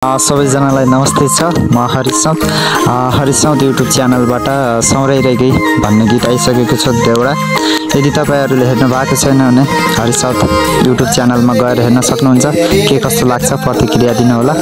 सबैजनालाई नमस्ते छ। म हरिसाउद युट्युब च्यानलबाट सौराइरहेकै भन्ने गीत आइसकेको छ देउडा। यदि तपाईहरुले हेर्नु भएको छैन भने हरिसाउद युट्युब च्यानलमा गएर हेर्न सक्नुहुन्छ। के कस्तो लाग्छ प्रतिक्रिया दिनु होला।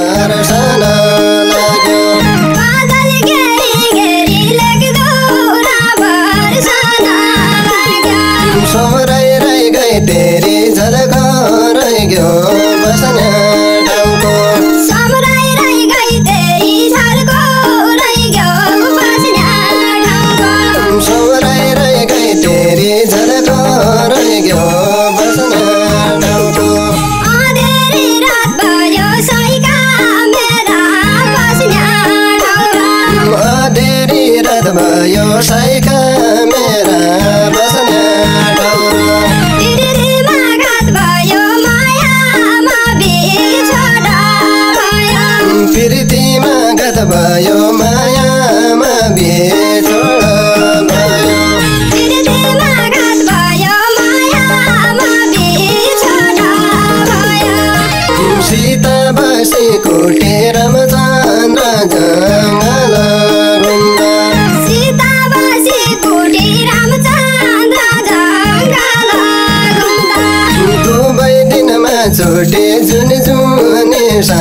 यो साइका मेरा बस्ने ठाउँ तिरिमा घात भयो मायामा बिछोड भयो प्रीतिमा घात भयो मायामा बिछोड भयो प्रीतिमा घात भयो मायामा बिछोड भयो सीता बसी कुटेरमा चन्द्र जङ्गल छोटे जुन जुने सा